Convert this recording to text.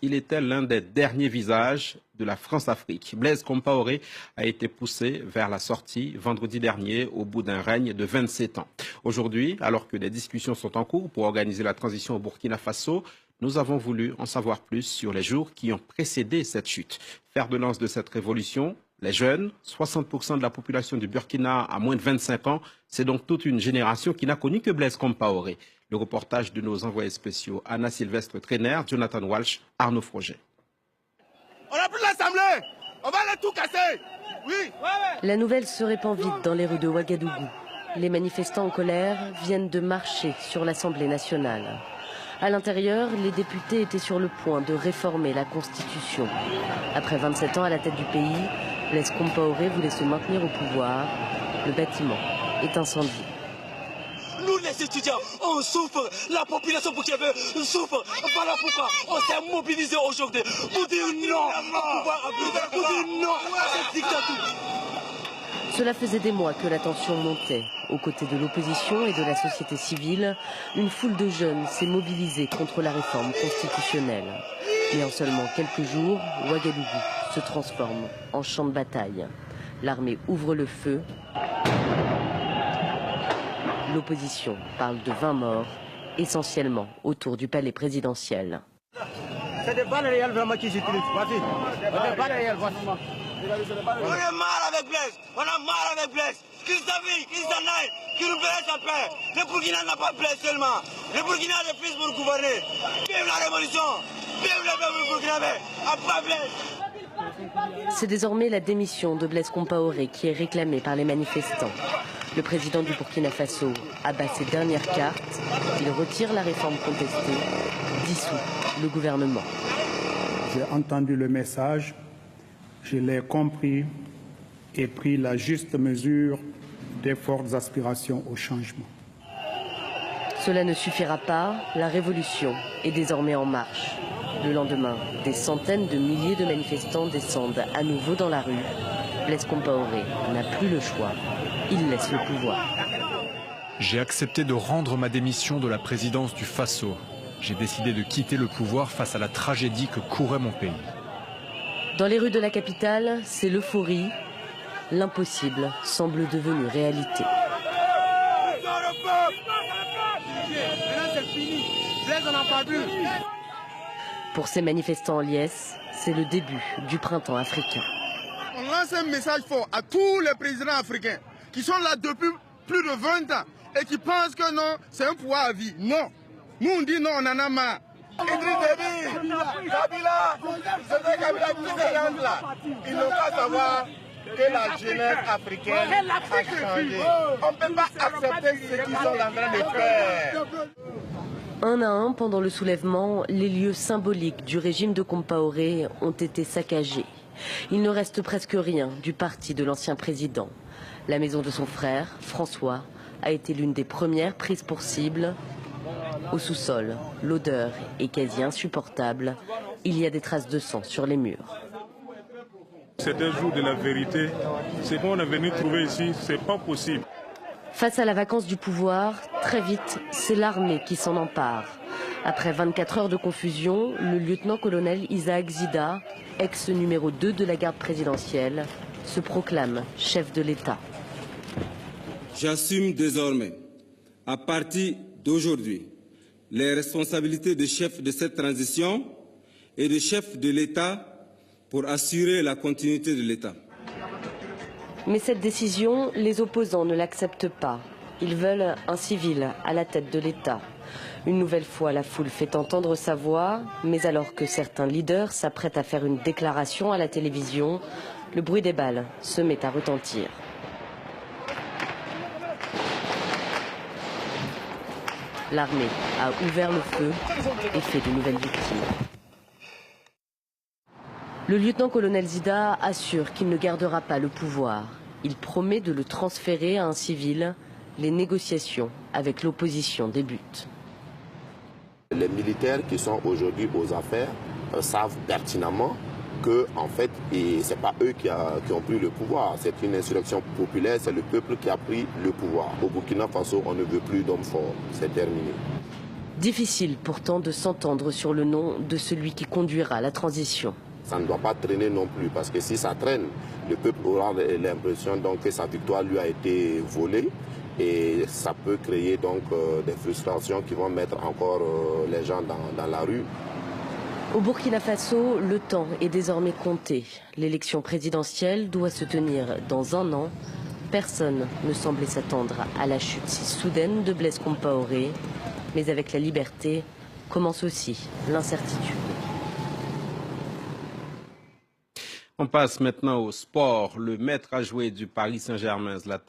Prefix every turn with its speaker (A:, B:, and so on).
A: Il était l'un des derniers visages de la France-Afrique. Blaise Compaoré a été poussé vers la sortie vendredi dernier au bout d'un règne de 27 ans. Aujourd'hui, alors que des discussions sont en cours pour organiser la transition au Burkina Faso, nous avons voulu en savoir plus sur les jours qui ont précédé cette chute. Fer de lance de cette révolution, les jeunes, 60% de la population du Burkina a moins de 25 ans, c'est donc toute une génération qui n'a connu que Blaise Compaoré. Le reportage de nos envoyés spéciaux Anna Sylvestre Trainer, Jonathan Walsh, Arnaud Froget.
B: On a pris l'Assemblée, on va aller tout casser. Oui.
C: La nouvelle se répand vite dans les rues de Ouagadougou. Les manifestants en colère viennent de marcher sur l'Assemblée nationale. À l'intérieur, les députés étaient sur le point de réformer la Constitution. Après 27 ans à la tête du pays, Blaise Compaoré voulait se maintenir au pouvoir. Le bâtiment est incendié.
B: Nous les étudiants, on souffre, la population burkinabé souffre. Voilà pourquoi on s'est mobilisé aujourd'hui pour dire non au pouvoir, pour dire non à cette dictature.
C: Cela faisait des mois que la tension montait. Aux côtés de l'opposition et de la société civile, une foule de jeunes s'est mobilisée contre la réforme constitutionnelle. Mais en seulement quelques jours, Ouagadougou se transforme en champ de bataille. L'armée ouvre le feu. L'opposition parle de 20 morts, essentiellement autour du palais présidentiel.
D: C'est des balles réelles vraiment qui s'utilisent. Vas-y. C'est des balles réelles,
B: On est marre avec Blaise, on a marre avec Blaise. Qu'il s'aville, qu'il s'en aille, qu'il nous laisse en paix. Le Burkina n'a pas Blaise seulement. Le Burkina a des fils pour gouverner. Vive la révolution, vive le peuple burkinabé, après Blaise.
C: C'est désormais la démission de Blaise Compaoré qui est réclamée par les manifestants. Le président du Burkina Faso abat ses dernières cartes. Il retire la réforme contestée, dissout le gouvernement.
E: J'ai entendu le message, je l'ai compris et pris la juste mesure des fortes aspirations au changement.
C: Cela ne suffira pas, la révolution est désormais en marche. Le lendemain, des centaines de milliers de manifestants descendent à nouveau dans la rue. Blaise Compaoré n'a plus le choix. Il laisse le pouvoir.
F: J'ai accepté de rendre ma démission de la présidence du Faso. J'ai décidé de quitter le pouvoir face à la tragédie que courait mon pays.
C: Dans les rues de la capitale, c'est l'euphorie. L'impossible semble devenu réalité. Pour ces manifestants en liesse, c'est le début du printemps africain.
B: On lance un message fort à tous les présidents africains qui sont là depuis plus de 20 ans et qui pensent que non, c'est un pouvoir à vie. Non. Nous on dit non, on en a marre. Idriss Déby, Kabila, c'est Kabila qui là. Ils n'ont pas savoir que la jeunesse africaine a changé. On ne peut pas accepter ce qu'ils sont en train de faire.
C: Un à un, pendant le soulèvement, les lieux symboliques du régime de Compaoré ont été saccagés. Il ne reste presque rien du parti de l'ancien président. La maison de son frère, François, a été l'une des premières prises pour cible. Au sous-sol, l'odeur est quasi insupportable. Il y a des traces de sang sur les murs.
G: C'est un jour de la vérité. Ce qu'on est venu trouver ici, c'est pas possible.
C: Face à la vacance du pouvoir, très vite, c'est l'armée qui s'en empare. Après 24 heures de confusion, le lieutenant-colonel Isaac Zida, ex-numéro 2 de la garde présidentielle, se proclame chef de l'État.
H: J'assume désormais, à partir d'aujourd'hui, les responsabilités de chef de cette transition et de chef de l'État pour assurer la continuité de l'État.
C: Mais cette décision, les opposants ne l'acceptent pas. Ils veulent un civil à la tête de l'État. Une nouvelle fois, la foule fait entendre sa voix, mais alors que certains leaders s'apprêtent à faire une déclaration à la télévision, le bruit des balles se met à retentir. L'armée a ouvert le feu et fait de nouvelles victimes. Le lieutenant-colonel Zida assure qu'il ne gardera pas le pouvoir. Il promet de le transférer à un civil. Les négociations avec l'opposition débutent.
I: Les militaires qui sont aujourd'hui aux affaires savent pertinemment que, en fait, ce n'est pas eux qui ont pris le pouvoir. C'est une insurrection populaire, c'est le peuple qui a pris le pouvoir. Au Burkina Faso, on ne veut plus d'hommes forts. C'est terminé.
C: Difficile pourtant de s'entendre sur le nom de celui qui conduira la transition.
I: Ça ne doit pas traîner non plus, parce que si ça traîne, le peuple aura l'impression donc que sa victoire lui a été volée. Et ça peut créer donc des frustrations qui vont mettre encore les gens dans la rue.
C: Au Burkina Faso, le temps est désormais compté. L'élection présidentielle doit se tenir dans 1 an. Personne ne semblait s'attendre à la chute si soudaine de Blaise Compaoré. Mais avec la liberté, commence aussi l'incertitude.
A: On passe maintenant au sport. Le maître à jouer du Paris Saint-Germain, Zlatan